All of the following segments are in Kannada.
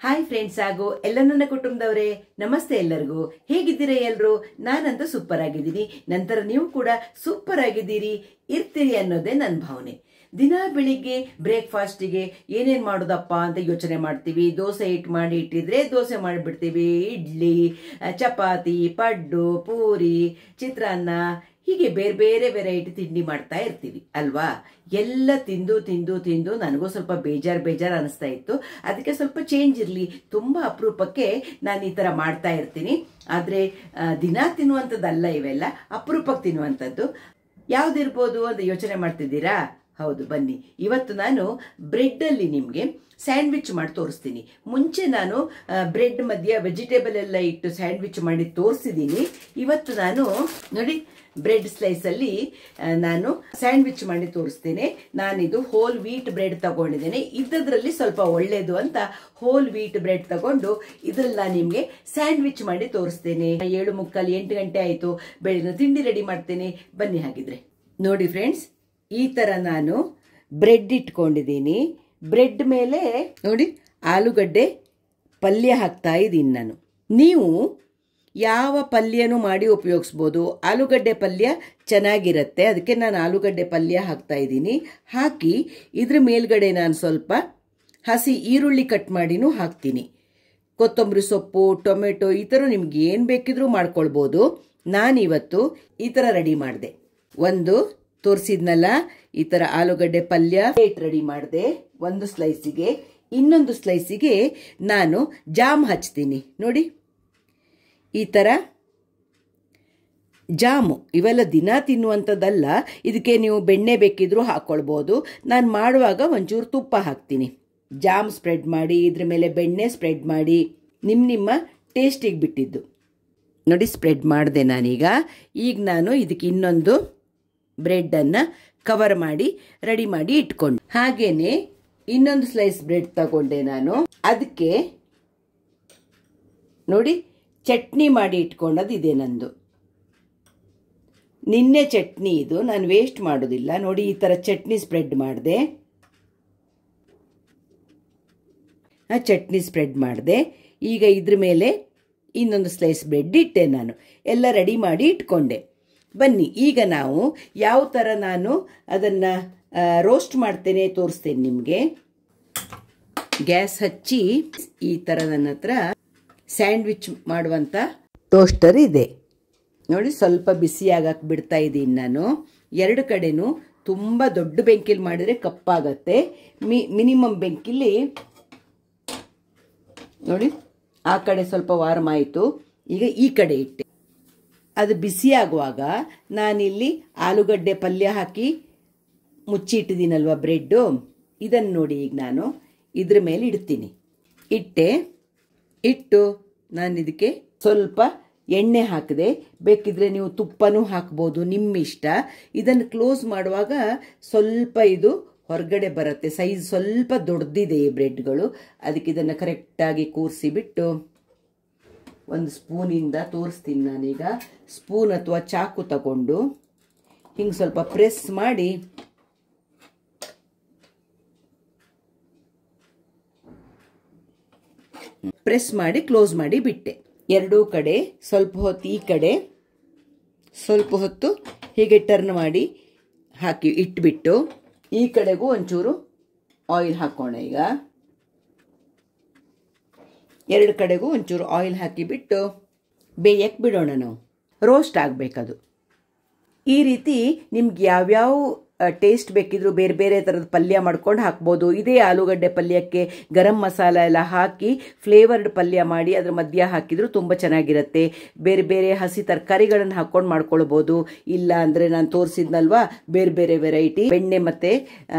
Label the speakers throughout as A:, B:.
A: ಹಾಯ್ ಫ್ರೆಂಡ್ಸ್ ಹಾಗೂ ಎಲ್ಲ ನನ್ನ ಕುಟುಂಬದವರೇ, ನಮಸ್ತೆ ಎಲ್ಲರಿಗೂ. ಹೇಗಿದ್ದೀರಾ ಎಲ್ಲರೂ? ನಾನಂತೂ ಸೂಪರ್ ಆಗಿದ್ದೀನಿ. ನಂತರ ನೀವು ಕೂಡ ಸೂಪರ್ ಆಗಿದ್ದೀರಿ, ಇರ್ತೀರಿ ಅನ್ನೋದೇ ನನ್ನ ಭಾವನೆ. ದಿನ ಬೆಳಿಗ್ಗೆ ಬ್ರೇಕ್ಫಾಸ್ಟಿಗೆ ಏನೇನು ಮಾಡೋದಪ್ಪ ಅಂತ ಯೋಚನೆ ಮಾಡ್ತೀವಿ. ದೋಸೆ ಹಿಟ್ಟು ಮಾಡಿ ಇಟ್ಟಿದ್ರೆ ದೋಸೆ ಮಾಡಿಬಿಡ್ತೀವಿ, ಇಡ್ಲಿ, ಚಪಾತಿ, ಪಡ್ಡು, ಪೂರಿ, ಚಿತ್ರಾನ್ನ, ಹೀಗೆ ಬೇರೆ ಬೇರೆ ವೆರೈಟಿ ತಿಂಡಿ ಮಾಡ್ತಾ ಇರ್ತೀವಿ ಅಲ್ವಾ. ಎಲ್ಲ ತಿಂದು ತಿಂದು ತಿಂದು ನನಗೂ ಸ್ವಲ್ಪ ಬೇಜಾರು ಅನಿಸ್ತಾ ಇತ್ತು. ಅದಕ್ಕೆ ಸ್ವಲ್ಪ ಚೇಂಜ್ ಇರಲಿ, ತುಂಬ ಅಪರೂಪಕ್ಕೆ ನಾನು ಈ ಥರ ಮಾಡ್ತಾ ಇರ್ತೀನಿ. ಆದರೆ ದಿನ ತಿನ್ನುವಂಥದ್ದಲ್ಲ ಇವೆಲ್ಲ, ಅಪರೂಪಕ್ಕೆ ತಿನ್ನುವಂಥದ್ದು. ಯಾವುದಿರ್ಬೋದು ಅಂತ ಯೋಚನೆ ಮಾಡ್ತಿದ್ದೀರಾ? ಹೌದು, ಬನ್ನಿ. ಇವತ್ತು ನಾನು ಬ್ರೆಡ್ಡಲ್ಲಿ ನಿಮಗೆ ಸ್ಯಾಂಡ್ವಿಚ್ ಮಾಡಿ ತೋರಿಸ್ತೀನಿ. ಮುಂಚೆ ನಾನು ಬ್ರೆಡ್ ಮಧ್ಯೆ ವೆಜಿಟೇಬಲ್ ಎಲ್ಲ ಇಟ್ಟು ಸ್ಯಾಂಡ್ವಿಚ್ ಮಾಡಿ ತೋರಿಸಿದ್ದೀನಿ. ಇವತ್ತು ನಾನು ನೋಡಿ ಬ್ರೆಡ್ ಸ್ಲೈಸಲ್ಲಿ ನಾನು ಸ್ಯಾಂಡ್ವಿಚ್ ಮಾಡಿ ತೋರಿಸ್ತೇನೆ. ನಾನಿದು ಹೋಲ್ ವೀಟ್ ಬ್ರೆಡ್ ತಗೊಂಡಿದ್ದೇನೆ. ಇದರಲ್ಲಿ ಸ್ವಲ್ಪ ಒಳ್ಳೇದು ಅಂತ ಹೋಲ್ ವೀಟ್ ಬ್ರೆಡ್ ತಗೊಂಡು ಇದ್ರಲ್ಲಿ ನಾನು ನಿಮಗೆ ಸ್ಯಾಂಡ್ವಿಚ್ ಮಾಡಿ ತೋರಿಸ್ತೇನೆ. 7:45 8 ಗಂಟೆ ಆಯಿತು. ಬೆಳಗಿನ ತಿಂಡಿ ರೆಡಿ ಮಾಡ್ತೇನೆ, ಬನ್ನಿ. ಹಾಗಿದ್ರೆ ನೋಡಿ ಫ್ರೆಂಡ್ಸ್, ಈ ಥರ ನಾನು ಬ್ರೆಡ್ ಇಟ್ಕೊಂಡಿದ್ದೀನಿ. ಬ್ರೆಡ್ ಮೇಲೆ ನೋಡಿ ಆಲೂಗಡ್ಡೆ ಪಲ್ಯ ಹಾಕ್ತಾ ಇದ್ದೀನಿ ನಾನು. ನೀವು ಯಾವ ಪಲ್ಯನೂ ಮಾಡಿ ಉಪಯೋಗಿಸ್ಬೋದು. ಆಲೂಗಡ್ಡೆ ಪಲ್ಯ ಚೆನ್ನಾಗಿರುತ್ತೆ, ಅದಕ್ಕೆ ನಾನು ಆಲೂಗಡ್ಡೆ ಪಲ್ಯ ಹಾಕ್ತಾ ಇದ್ದೀನಿ. ಹಾಕಿ ಇದ್ರ ಮೇಲ್ಗಡೆ ನಾನು ಸ್ವಲ್ಪ ಹಸಿ ಈರುಳ್ಳಿ ಕಟ್ ಮಾಡಿನೂ ಹಾಕ್ತೀನಿ. ಕೊತ್ತಂಬರಿ ಸೊಪ್ಪು, ಟೊಮೆಟೊ, ಈ ಥರ ನಿಮ್ಗೆ ಏನು ಬೇಕಿದ್ರೂ ಮಾಡ್ಕೊಳ್ಬೋದು. ನಾನಿವತ್ತು ಈ ಥರ ರೆಡಿ ಮಾಡಿದೆ. ಒಂದು ತೋರಿಸಿದ್ನಲ್ಲ, ಈ ಥರ ಆಲೂಗಡ್ಡೆ ಪಲ್ಯ ರೆಡಿ ಮಾಡಿದೆ ಒಂದು ಸ್ಲೈಸಿಗೆ. ಇನ್ನೊಂದು ಸ್ಲೈಸಿಗೆ ನಾನು ಜಾಮ್ ಹಚ್ತೀನಿ. ನೋಡಿ ಈ ಥರ ಜಾಮು. ಇವೆಲ್ಲ ದಿನ ತಿನ್ನುವಂಥದ್ದಲ್ಲ, ಇದಕ್ಕೆ ನೀವು ಬೆಣ್ಣೆ ಬೇಕಿದ್ರೂ ಹಾಕ್ಕೊಳ್ಬೋದು. ನಾನು ಮಾಡುವಾಗ ಒಂಚೂರು ತುಪ್ಪ ಹಾಕ್ತೀನಿ. ಜಾಮ್ ಸ್ಪ್ರೆಡ್ ಮಾಡಿ ಇದ್ರ ಮೇಲೆ ಬೆಣ್ಣೆ ಸ್ಪ್ರೆಡ್ ಮಾಡಿ ನಿಮ್ಮ ಟೇಸ್ಟಿಗೆ ಬಿಟ್ಟಿದ್ದು. ನೋಡಿ ಸ್ಪ್ರೆಡ್ ಮಾಡಿದೆ ನಾನೀಗ. ಈಗ ನಾನು ಇದಕ್ಕೆ ಇನ್ನೊಂದು ಬ್ರೆಡ್ಡನ್ನು ಕವರ್ ಮಾಡಿ ರೆಡಿ ಮಾಡಿ ಇಟ್ಕೊಂಡು, ಹಾಗೇನೆ ಇನ್ನೊಂದು ಸ್ಲೈಸ್ ಬ್ರೆಡ್ ತಗೊಂಡೆ ನಾನು. ಅದಕ್ಕೆ ನೋಡಿ ಚಟ್ನಿ ಮಾಡಿ ಇಟ್ಕೊಂಡದ್ದು ಇದೆ ನಂದು. ನಿನ್ನೆ ಚಟ್ನಿ ಇದು, ನಾನು ವೇಸ್ಟ್ ಮಾಡೋದಿಲ್ಲ. ನೋಡಿ ಈ ಥರ ಚಟ್ನಿ ಸ್ಪ್ರೆಡ್ ಮಾಡಿದೆ, ಚಟ್ನಿ ಸ್ಪ್ರೆಡ್ ಮಾಡಿದೆ. ಈಗ ಇದ್ರ ಮೇಲೆ ಇನ್ನೊಂದು ಸ್ಲೈಸ್ ಬ್ರೆಡ್ ಇಟ್ಟೆ ನಾನು. ಎಲ್ಲ ರೆಡಿ ಮಾಡಿ ಇಟ್ಕೊಂಡೆ. ಬನ್ನಿ ಈಗ ನಾವು ಯಾವ ಥರ ನಾನು ಅದನ್ನು ರೋಸ್ಟ್ ಮಾಡ್ತೇನೆ ತೋರಿಸ್ತೇನೆ ನಿಮಗೆ. ಗ್ಯಾಸ್ ಹಚ್ಚಿ ಈ ಥರ ನನ್ನ ಹತ್ರ ಸ್ಯಾಂಡ್ವಿಚ್ ಮಾಡುವಂಥ ಟೋಸ್ಟರ್ ಇದೆ ನೋಡಿ. ಸ್ವಲ್ಪ ಬಿಸಿಯಾಗಕ್ಕೆ ಬಿಡ್ತಾ ಇದ್ದೀನಿ ನಾನು. ಎರಡು ಕಡೆನೂ ತುಂಬ ದೊಡ್ಡ ಬೆಂಕಿಲಿ ಮಾಡಿದರೆ ಕಪ್ಪಾಗತ್ತೆ. ಮಿನಿಮಮ್ ಬೆಂಕಿಲಿ ನೋಡಿ. ಆ ಕಡೆ ಸ್ವಲ್ಪ ವಾರ್ಮ್ ಆಯಿತು, ಈಗ ಈ ಕಡೆ ಇಟ್ಟೆ. ಅದು ಬಿಸಿಯಾಗುವಾಗ ನಾನಿಲ್ಲಿ ಆಲೂಗಡ್ಡೆ ಪಲ್ಯ ಹಾಕಿ ಮುಚ್ಚಿಟ್ಟಿದ್ದೀನಲ್ವ ಬ್ರೆಡ್ಡು, ಇದನ್ನು ನೋಡಿ ಈಗ ನಾನು ಇದ್ರ ಮೇಲೆ ಇಡ್ತೀನಿ. ಇಟ್ಟು ನಾನು ಇದಕ್ಕೆ ಸ್ವಲ್ಪ ಎಣ್ಣೆ ಹಾಕಿದೆ. ಬೇಕಿದ್ರೆ ನೀವು ತುಪ್ಪನೂ ಹಾಕ್ಬೋದು, ನಿಮ್ಮ ಇಷ್ಟ. ಇದನ್ನು ಕ್ಲೋಸ್ ಮಾಡುವಾಗ ಸ್ವಲ್ಪ ಇದು ಹೊರಗಡೆ ಬರುತ್ತೆ. ಸೈಜ್ ಸ್ವಲ್ಪ ದೊಡ್ಡದಿದೆ ಈ ಬ್ರೆಡ್ಗಳು, ಅದಕ್ಕೆ ಇದನ್ನು ಕರೆಕ್ಟಾಗಿ ಕೂರಿಸಿಬಿಟ್ಟು ಒಂದು ಸ್ಪೂನಿಂದ ತೋರಿಸ್ತೀನಿ ನಾನೀಗ. ಸ್ಪೂನ್ ಅಥವಾ ಚಾಕು ತಗೊಂಡು ಹಿಂಗೆ ಸ್ವಲ್ಪ ಪ್ರೆಸ್ ಮಾಡಿ ಕ್ಲೋಸ್ ಮಾಡಿ ಬಿಟ್ಟೆ. ಎರಡೂ ಕಡೆ ಸ್ವಲ್ಪ ಹೊತ್ತು, ಈ ಕಡೆ ಸ್ವಲ್ಪ ಹೊತ್ತು ಹೀಗೆ ಟರ್ನ್ ಮಾಡಿ ಹಾಕಿ ಇಟ್ಬಿಟ್ಟು ಈ ಕಡೆಗೂ ಒಂಚೂರು ಆಯಿಲ್ ಹಾಕೋಣ. ಈಗ ಎರಡು ಕಡೆಗೂ ಒಂಚೂರು ಆಯಿಲ್ ಹಾಕಿಬಿಟ್ಟು ಬೇಯಕ್ಕೆ ಬಿಡೋಣ ನಾವು. ರೋಸ್ಟ್ ಆಗಬೇಕದು. ಈ ರೀತಿ ನಿಮ್ಗೆ ಯಾವ್ಯಾವ ಟೇಸ್ಟ್ ಬೇಕಿದ್ರು ಬೇರೆ ಬೇರೆ ಥರದ ಪಲ್ಯ ಮಾಡ್ಕೊಂಡು ಹಾಕ್ಬೋದು. ಇದೇ ಆಲೂಗಡ್ಡೆ ಪಲ್ಯಕ್ಕೆ ಗರಂ ಮಸಾಲ ಎಲ್ಲ ಹಾಕಿ ಫ್ಲೇವರ್ಡ್ ಪಲ್ಯ ಮಾಡಿ ಅದ್ರ ಮಧ್ಯ ಹಾಕಿದ್ರು ತುಂಬ ಚೆನ್ನಾಗಿರುತ್ತೆ. ಬೇರೆ ಬೇರೆ ಹಸಿ ತರಕಾರಿಗಳನ್ನು ಹಾಕ್ಕೊಂಡು ಮಾಡ್ಕೊಳ್ಬೋದು. ಇಲ್ಲ ಅಂದರೆ ನಾನು ತೋರಿಸಿದ್ನಲ್ವಾ ಬೇರೆ ಬೇರೆ ವೆರೈಟಿ ಬೆಣ್ಣೆ ಮತ್ತು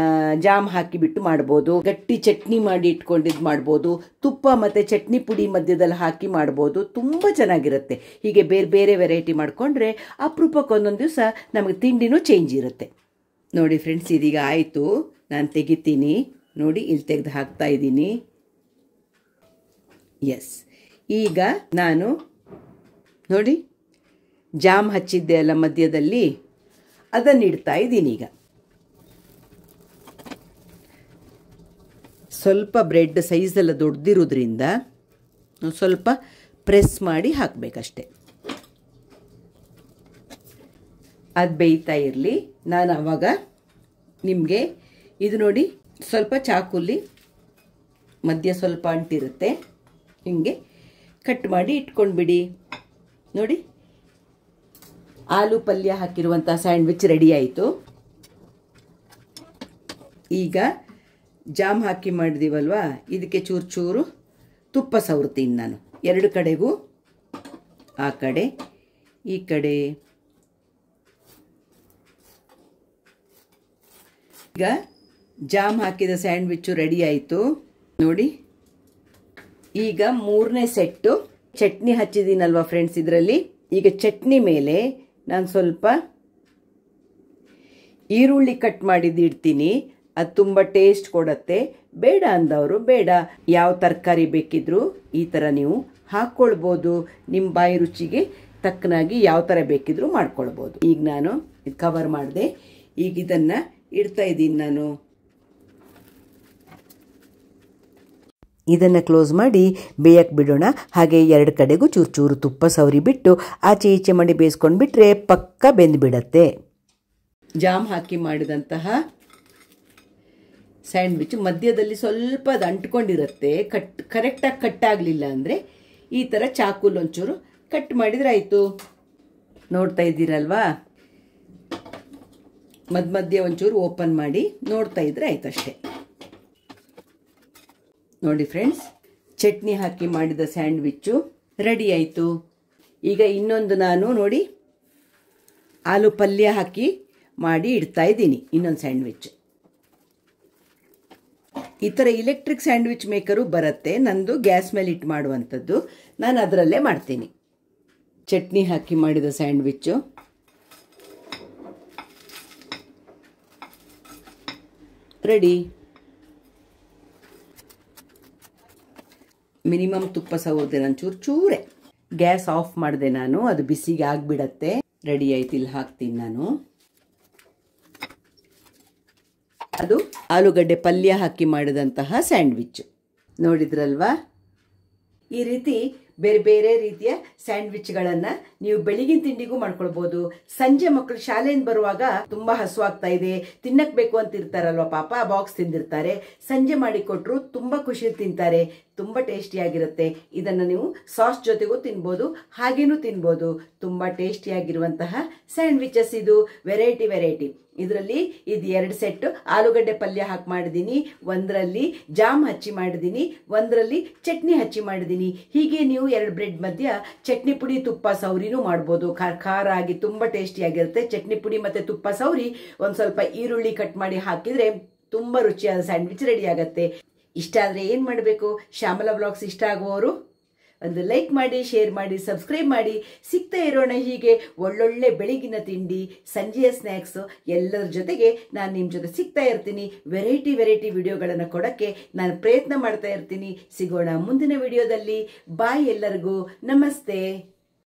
A: ಜಾಮ್ ಹಾಕಿಬಿಟ್ಟು ಮಾಡ್ಬೋದು. ಗಟ್ಟಿ ಚಟ್ನಿ ಮಾಡಿ ಇಟ್ಕೊಂಡಿದ್ದು ಮಾಡ್ಬೋದು. ತುಪ್ಪ ಮತ್ತು ಚಟ್ನಿ ಪುಡಿ ಮಧ್ಯದಲ್ಲಿ ಹಾಕಿ ಮಾಡ್ಬೋದು. ತುಂಬ ಚೆನ್ನಾಗಿರುತ್ತೆ. ಹೀಗೆ ಬೇರೆ ಬೇರೆ ವೆರೈಟಿ ಮಾಡಿಕೊಂಡ್ರೆ ಅಪರೂಪಕ್ಕೆ ಒಂದೊಂದು ದಿವಸ ನಮಗೆ ತಿಂಡಿನೂ ಚೇಂಜ್ ಇರುತ್ತೆ. ನೋಡಿ ಫ್ರೆಂಡ್ಸ್, ಇದೀಗ ಆಯಿತು. ನಾನು ತೆಗಿತೀನಿ ನೋಡಿ, ಇಲ್ಲಿ ತೆಗೆದು ಹಾಕ್ತಾ ಇದ್ದೀನಿ. ಎಸ್, ಈಗ ನಾನು ನೋಡಿ ಜಾಮ್ ಹಚ್ಚಿದ್ದೆ ಅಲ್ಲ ಮಧ್ಯದಲ್ಲಿ, ಅದನ್ನು ಇಡ್ತಾ ಇದ್ದೀನಿ. ಈಗ ಸ್ವಲ್ಪ ಬ್ರೆಡ್ ಸೈಜ್ ಎಲ್ಲ ದೊಡ್ಡದಿರೋದ್ರಿಂದ ಸ್ವಲ್ಪ ಪ್ರೆಸ್ ಮಾಡಿ ಹಾಕಬೇಕಷ್ಟೆ. ಅದು ಬೇಯ್ತಾ ಇರಲಿ. ನಾನು ಆವಾಗ ನಿಮಗೆ ಇದು ನೋಡಿ, ಸ್ವಲ್ಪ ಚಾಕುಲಿ ಮಧ್ಯ ಸ್ವಲ್ಪ ಅಂಟಿರುತ್ತೆ, ಹಿಂಗೆ ಕಟ್ ಮಾಡಿ ಇಟ್ಕೊಂಡ್ಬಿಡಿ. ನೋಡಿ, ಆಲೂ ಪಲ್ಯ ಹಾಕಿರುವಂಥ ಸ್ಯಾಂಡ್ವಿಚ್ ರೆಡಿ ಆಯಿತು. ಈಗ ಜಾಮ್ ಹಾಕಿ ಮಾಡಿದೀವಲ್ವಾ, ಇದಕ್ಕೆ ಚೂರು ಚೂರು ತುಪ್ಪ ಸವರ್ತೀನಿ ನಾನು ಎರಡು ಕಡೆಗೂ, ಆ ಕಡೆ ಈ ಕಡೆ. ಈಗ ಜಾಮ್ ಹಾಕಿದ ಸ್ಯಾಂಡ್ವಿಚ್ಚು ರೆಡಿ ಆಯಿತು ನೋಡಿ. ಈಗ ಮೂರನೇ ಸೆಟ್ಟು ಚಟ್ನಿ ಹಚ್ಚಿದ್ದೀನಲ್ವಾ ಫ್ರೆಂಡ್ಸ್ ಇದರಲ್ಲಿ. ಈಗ ಚಟ್ನಿ ಮೇಲೆ ನಾನು ಸ್ವಲ್ಪ ಈರುಳ್ಳಿ ಕಟ್ ಮಾಡಿದ್ದು ಇಡ್ತೀನಿ, ಅದು ತುಂಬ ಟೇಸ್ಟ್ ಕೊಡುತ್ತೆ. ಬೇಡ ಅಂದವರು ಬೇಡ, ಯಾವ ತರಕಾರಿ ಬೇಕಿದ್ರೂ ಈ ಥರ ನೀವು ಹಾಕ್ಕೊಳ್ಬೋದು. ನಿಮ್ಮ ಬಾಯಿ ರುಚಿಗೆ ತಕ್ಕನಾಗಿ ಯಾವ ಥರ ಬೇಕಿದ್ರೂ ಮಾಡ್ಕೊಳ್ಬೋದು. ಈಗ ನಾನು ಇದು ಕವರ್ ಮಾಡಿದೆ. ಈಗ ಇದನ್ನು ಇಡ್ತಾ ಇದ್ದೀನಿ ನಾನು. ಇದನ್ನು ಕ್ಲೋಸ್ ಮಾಡಿ ಬೇಯಕ್ಕೆ ಬಿಡೋಣ. ಹಾಗೆ ಎರಡು ಕಡೆಗೂ ಚೂರು ಚೂರು ತುಪ್ಪ ಸವರಿ ಬಿಟ್ಟು ಆಚೆ ಈಚೆ ಮಾಡಿ ಬೇಯಿಸ್ಕೊಂಡು ಬಿಟ್ಟರೆ ಪಕ್ಕ ಬೆಂದುಬಿಡತ್ತೆ. ಜಾಮ್ ಹಾಕಿ ಮಾಡಿದಂತಹ ಸ್ಯಾಂಡ್ವಿಚ್ ಮಧ್ಯದಲ್ಲಿ ಸ್ವಲ್ಪ ಅದು ಅಂಟ್ಕೊಂಡಿರುತ್ತೆ. ಕರೆಕ್ಟಾಗಿ ಕಟ್ ಆಗಲಿಲ್ಲ ಅಂದರೆ ಈ ಥರ ಚಾಕುಲ್ ಒಂಚೂರು ಕಟ್ ಮಾಡಿದರೆ ಆಯಿತು. ನೋಡ್ತಾ ಇದ್ದೀರಲ್ವಾ, ಮಧ್ಯೆ ಒಂಚೂರು ಓಪನ್ ಮಾಡಿ ನೋಡ್ತಾ ಇದ್ರೆ ಆಯ್ತು ಅಷ್ಟೇ. ನೋಡಿ ಫ್ರೆಂಡ್ಸ್, ಚಟ್ನಿ ಹಾಕಿ ಮಾಡಿದ ಸ್ಯಾಂಡ್ವಿಚ್ಚು ರೆಡಿ ಆಯಿತು. ಈಗ ಇನ್ನೊಂದು ನಾನು ನೋಡಿ ಆಲೂ ಪಲ್ಯ ಹಾಕಿ ಮಾಡಿ ಇಡ್ತಾ ಇದ್ದೀನಿ, ಇನ್ನೊಂದು ಸ್ಯಾಂಡ್ವಿಚ್. ಈ ಥರ ಇಲೆಕ್ಟ್ರಿಕ್ ಸ್ಯಾಂಡ್ವಿಚ್ ಮೇಕರು ಬರುತ್ತೆ, ನಂದು ಗ್ಯಾಸ್ ಮೇಲೆ ಇಟ್ಟು ಮಾಡುವಂಥದ್ದು. ನಾನು ಅದರಲ್ಲೇ ಮಾಡ್ತೀನಿ. ಚಟ್ನಿ ಹಾಕಿ ಮಾಡಿದ ಸ್ಯಾಂಡ್ವಿಚ್ಚು ರೆಡಿ. ಮಿನಿಮಮ್ ತುಪ್ಪ ಸವರ್ದೆ ನಾನು ಚೂರೇ. ಗ್ಯಾಸ್ ಆಫ್ ಮಾಡಿದೆ ನಾನು, ಅದು ಬಿಸಿಗೆ ಆಗಿಬಿಡತ್ತೆ. ರೆಡಿ ಆಯ್ತು, ಇಲ್ಲಿ ಹಾಕ್ತೀನಿ ನಾನು. ಅದು ಆಲೂಗಡ್ಡೆ ಪಲ್ಯ ಹಾಕಿ ಮಾಡಿದಂತಹ ಸ್ಯಾಂಡ್ವಿಚ್ ನೋಡಿದ್ರಲ್ವಾ. ಈ ರೀತಿ ಬೇರೆ ಬೇರೆ ರೀತಿಯ ಸ್ಯಾಂಡ್ವಿಚ್ಗಳನ್ನು ನೀವು ಬೆಳಗಿನ ತಿಂಡಿಗೂ ಮಾಡ್ಕೊಳ್ಬೋದು. ಸಂಜೆ ಮಕ್ಕಳು ಶಾಲೆಯಿಂದ ಬರುವಾಗ ತುಂಬಾ ಹಸುವಾಗ್ತಾ ಇದೆ, ತಿನ್ನಕ್ ಬೇಕು ಅಂತ ಇರ್ತಾರಲ್ವ ಪಾಪ, ಬಾಕ್ಸ್ ತಿಂದಿರ್ತಾರೆ. ಸಂಜೆ ಮಾಡಿ ಕೊಟ್ಟರು ತುಂಬಾ ಖುಷಿ ತಿಂತಾರೆ, ತುಂಬಾ ಟೇಸ್ಟಿಯಾಗಿರುತ್ತೆ. ಇದನ್ನು ನೀವು ಸಾಸ್ ಜೊತೆಗೂ ತಿನ್ಬೋದು, ಹಾಗೇನೂ ತಿನ್ಬೋದು. ತುಂಬಾ ಟೇಸ್ಟಿಯಾಗಿರುವಂತಹ ಸ್ಯಾಂಡ್ವಿಚಸ್ ಇದು. ವೆರೈಟಿ. ಇದರಲ್ಲಿ ಇದು 2 ಸೆಟ್ ಆಲೂಗಡ್ಡೆ ಪಲ್ಯ ಹಾಕಿ ಮಾಡಿದ್ದೀನಿ, ಒಂದರಲ್ಲಿ ಜಾಮ್ ಹಚ್ಚಿ ಮಾಡಿದ್ದೀನಿ, ಒಂದರಲ್ಲಿ ಚಟ್ನಿ ಹಚ್ಚಿ ಮಾಡಿದ್ದೀನಿ. ಹೀಗೆ ನೀವು 2 ಬ್ರೆಡ್ ಮಧ್ಯ ಚಟ್ನಿ ಪುಡಿ ತುಪ್ಪ ಸೌರಿನೂ ಮಾಡ್ಬೋದು. ಖಾರ ಆಗಿ ತುಂಬಾ ಟೇಸ್ಟಿಯಾಗಿರುತ್ತೆ. ಚಟ್ನಿ ಪುಡಿ ಮತ್ತೆ ತುಪ್ಪ ಸೌರಿ ಒಂದು ಸ್ವಲ್ಪ ಈರುಳ್ಳಿ ಕಟ್ ಮಾಡಿ ಹಾಕಿದ್ರೆ ತುಂಬಾ ರುಚಿಯಾದ ಸ್ಯಾಂಡ್ವಿಚ್ ರೆಡಿ ಆಗುತ್ತೆ. ಇಷ್ಟ ಆದರೆ ಏನು ಮಾಡಬೇಕು, ಶ್ಯಾಮಲಾ ಬ್ಲಾಗ್ಸ್ ಇಷ್ಟ ಆಗುವವರು ಒಂದು ಲೈಕ್ ಮಾಡಿ, ಶೇರ್ ಮಾಡಿ, ಸಬ್ಸ್ಕ್ರೈಬ್ ಮಾಡಿ. ಸಿಗ್ತಾ ಇರೋಣ ಹೀಗೆ ಒಳ್ಳೊಳ್ಳೆ ಬೆಳಗಿನ ತಿಂಡಿ, ಸಂಜೆಯ ಸ್ನ್ಯಾಕ್ಸು ಎಲ್ಲರ ಜೊತೆಗೆ ನಾನು ನಿಮ್ಮ ಜೊತೆ ಸಿಗ್ತಾ ಇರ್ತೀನಿ. ವೆರೈಟಿ ವಿಡಿಯೋಗಳನ್ನು ಕೊಡೋಕ್ಕೆ ನಾನು ಪ್ರಯತ್ನ ಮಾಡ್ತಾ ಇರ್ತೀನಿ. ಸಿಗೋಣ ಮುಂದಿನ ವಿಡಿಯೋದಲ್ಲಿ. ಬಾಯ್, ಎಲ್ಲರಿಗೂ ನಮಸ್ತೆ.